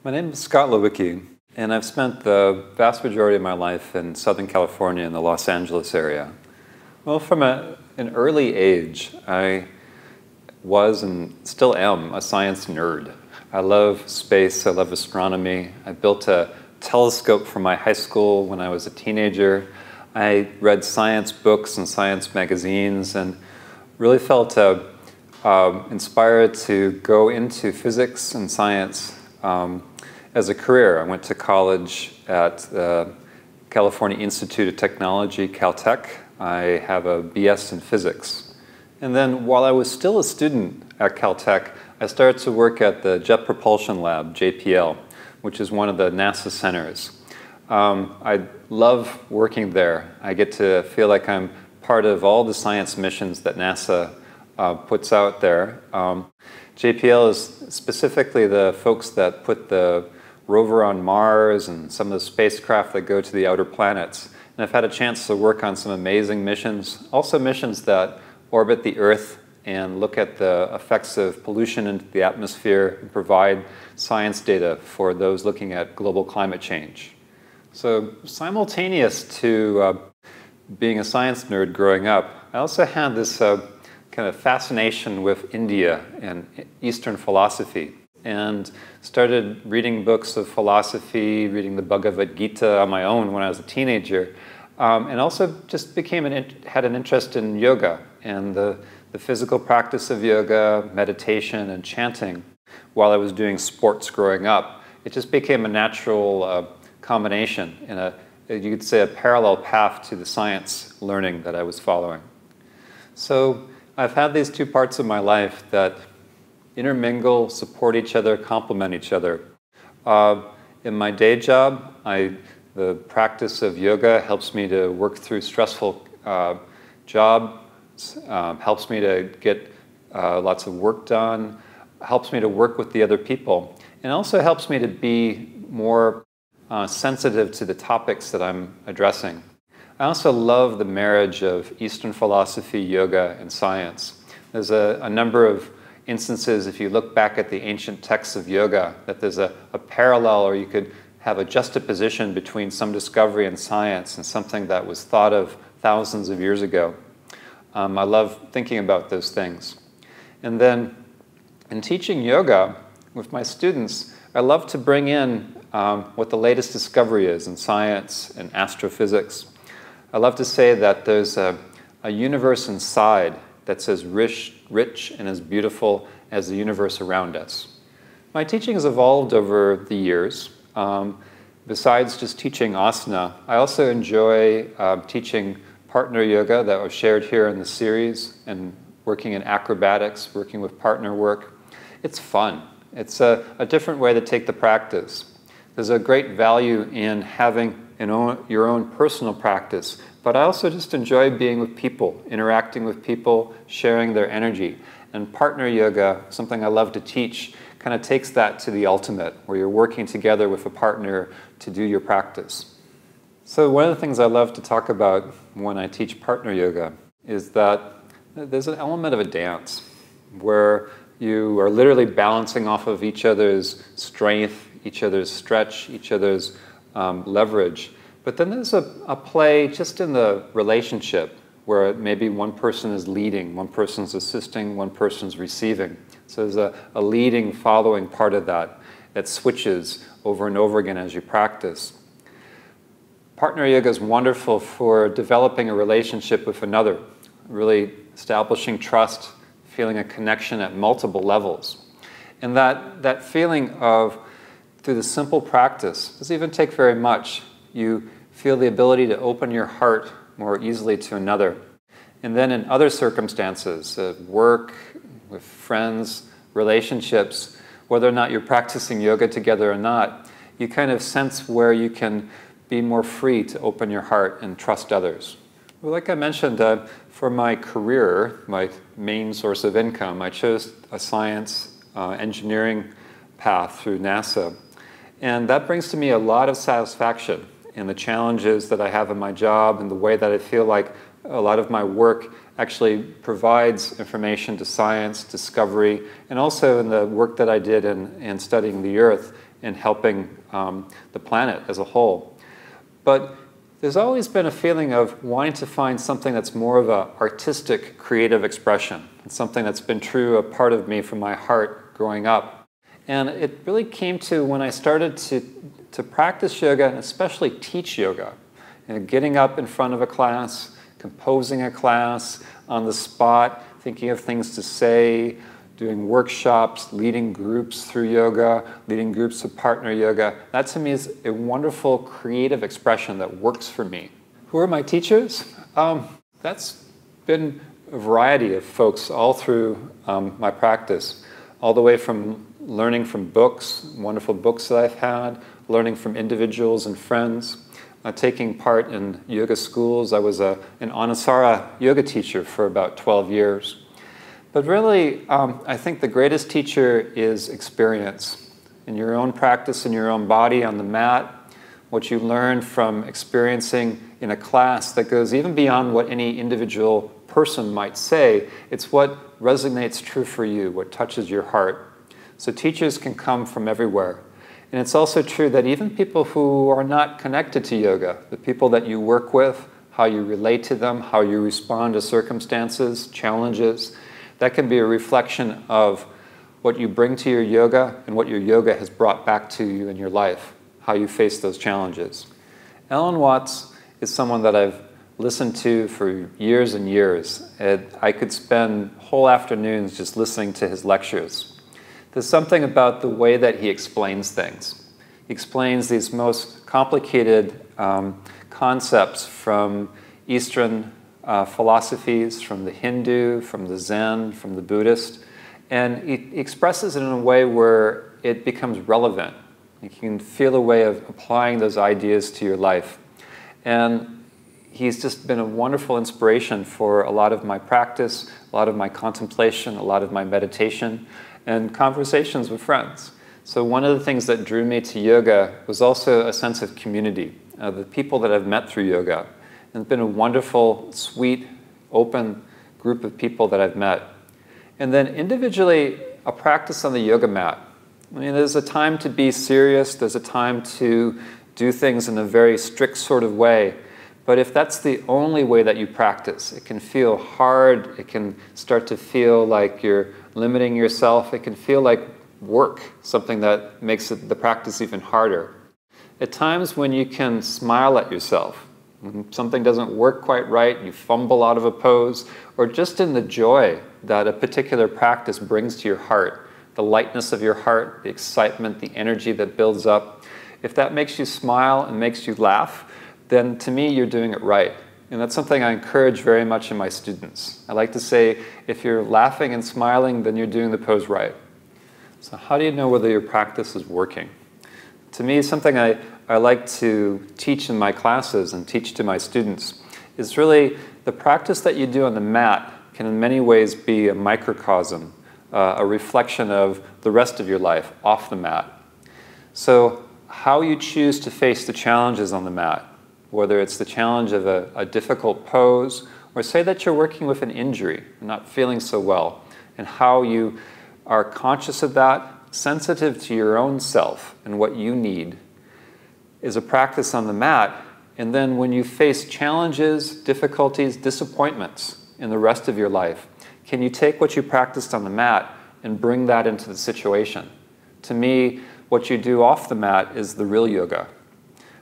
My name is Scott Lewicki, and I've spent the vast majority of my life in Southern California in the Los Angeles area. Well, from an early age, I was and still am a science nerd. I love space, I love astronomy. I built a telescope for my high school when I was a teenager. I read science books and science magazines and really felt inspired to go into physics and science as a career. I went to college at the California Institute of Technology, Caltech. I have a BS in physics. And then while I was still a student at Caltech, I started to work at the Jet Propulsion Lab, JPL, which is one of the NASA centers. I love working there. I get to feel like I'm part of all the science missions that NASA puts out there. JPL is specifically the folks that put the rover on Mars and some of the spacecraft that go to the outer planets. And I've had a chance to work on some amazing missions, also missions that orbit the Earth and look at the effects of pollution into the atmosphere and provide science data for those looking at global climate change. So simultaneous to being a science nerd growing up, I also had this kind of fascination with India and Eastern philosophy, and started reading books of philosophy, reading the Bhagavad Gita on my own when I was a teenager, and also just had an interest in yoga and the physical practice of yoga, meditation, and chanting while I was doing sports growing up. It just became a natural combination, you could say a parallel path to the science learning that I was following. So I've had these two parts of my life that intermingle, support each other, complement each other. In my day job, the practice of yoga helps me to work through stressful jobs, helps me to get lots of work done, helps me to work with the other people, and also helps me to be more sensitive to the topics that I'm addressing. I also love the marriage of Eastern philosophy, yoga, and science. There's a number of instances, if you look back at the ancient texts of yoga, that there's a parallel, or you could have a juxtaposition between some discovery in science and something that was thought of thousands of years ago. I love thinking about those things. And then in teaching yoga with my students, I love to bring in what the latest discovery is in science and astrophysics. I love to say that there's a universe inside that's as rich and as beautiful as the universe around us. My teaching has evolved over the years. Besides just teaching asana, I also enjoy teaching partner yoga that was shared here in the series, and working in acrobatics, working with partner work. It's fun. It's a different way to take the practice. There's a great value in having your own personal practice, but I also just enjoy being with people, interacting with people, sharing their energy. And partner yoga, something I love to teach, kind of takes that to the ultimate, where you're working together with a partner to do your practice. So one of the things I love to talk about when I teach partner yoga is that there's an element of a dance where you are literally balancing off of each other's strength, each other's stretch, each other's leverage. But then there's a play just in the relationship where maybe one person is leading, one person's assisting, one person's receiving. So there's a leading, following part of that switches over and over again as you practice. Partner yoga is wonderful for developing a relationship with another, really establishing trust, feeling a connection at multiple levels. And that feeling of, through the simple practice, doesn't even take very much. You feel the ability to open your heart more easily to another. And then in other circumstances, work, with friends, relationships, whether or not you're practicing yoga together or not, you kind of sense where you can be more free to open your heart and trust others. Well, like I mentioned, for my career, my main source of income, I chose a science engineering path through NASA. And that brings to me a lot of satisfaction in the challenges that I have in my job and the way that I feel like a lot of my work actually provides information to science, discovery, and also in the work that I did in studying the Earth and helping the planet as a whole. But there's always been a feeling of wanting to find something that's more of an artistic, creative expression. It's something that's been true, a part of me from my heart growing up. And it really came to when I started to practice yoga, and especially teach yoga. You know, getting up in front of a class, composing a class on the spot, thinking of things to say, doing workshops, leading groups through yoga, leading groups of partner yoga. That to me is a wonderful creative expression that works for me. Who are my teachers? That's been a variety of folks all through my practice, all the way from learning from books, wonderful books that I've had, learning from individuals and friends, taking part in yoga schools. I was an Anusara yoga teacher for about 12 years. But really, I think the greatest teacher is experience. In your own practice, in your own body, on the mat, what you learn from experiencing in a class that goes even beyond what any individual person might say. It's what resonates true for you, what touches your heart. So teachers can come from everywhere. And it's also true that even people who are not connected to yoga, the people that you work with, how you relate to them, how you respond to circumstances, challenges, that can be a reflection of what you bring to your yoga and what your yoga has brought back to you in your life, how you face those challenges. Alan Watts is someone that I've listened to for years and years. I could spend whole afternoons just listening to his lectures. There's something about the way that he explains things. He explains these most complicated concepts from Eastern philosophies, from the Hindu, from the Zen, from the Buddhist, and he expresses it in a way where it becomes relevant. You can feel a way of applying those ideas to your life. And he's just been a wonderful inspiration for a lot of my practice, a lot of my contemplation, a lot of my meditation, and conversations with friends. So one of the things that drew me to yoga was also a sense of community, the people that I've met through yoga. And it's been a wonderful, sweet, open group of people that I've met. And then individually, a practice on the yoga mat. I mean, there's a time to be serious, there's a time to do things in a very strict sort of way. But if that's the only way that you practice, it can feel hard, it can start to feel like you're limiting yourself, it can feel like work, something that makes the practice even harder. At times when you can smile at yourself, when something doesn't work quite right, you fumble out of a pose, or just in the joy that a particular practice brings to your heart, the lightness of your heart, the excitement, the energy that builds up, if that makes you smile and makes you laugh, then to me you're doing it right. And that's something I encourage very much in my students. I like to say, if you're laughing and smiling, then you're doing the pose right. So how do you know whether your practice is working? To me, something I like to teach in my classes and teach to my students is really the practice that you do on the mat can in many ways be a microcosm, a reflection of the rest of your life off the mat. So how you choose to face the challenges on the mat, whether it's the challenge of a difficult pose, or say that you're working with an injury, not feeling so well, and how you are conscious of that, sensitive to your own self and what you need, is a practice on the mat. And then when you face challenges, difficulties, disappointments in the rest of your life, can you take what you practiced on the mat and bring that into the situation? To me, what you do off the mat is the real yoga.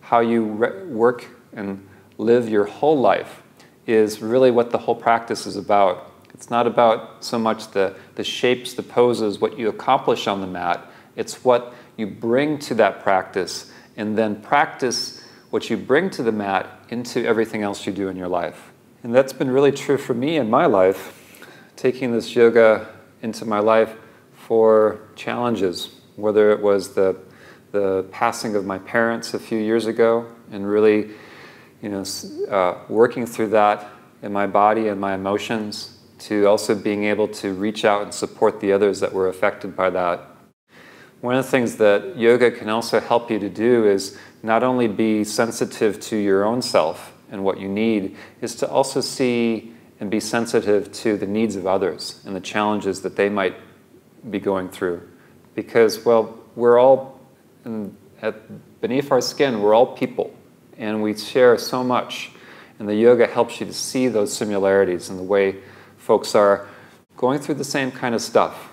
How you work and live your whole life is really what the whole practice is about. It's not about so much the shapes, the poses, what you accomplish on the mat. It's what you bring to that practice, and then practice what you bring to the mat into everything else you do in your life. And that's been really true for me in my life, taking this yoga into my life for challenges, whether it was the passing of my parents a few years ago, and really, working through that in my body and my emotions, to also being able to reach out and support the others that were affected by that. One of the things that yoga can also help you to do is not only be sensitive to your own self and what you need is to also see and be sensitive to the needs of others and the challenges that they might be going through. Because, well, we're all, beneath our skin, we're all people, and we share so much. And the yoga helps you to see those similarities in the way folks are going through the same kind of stuff.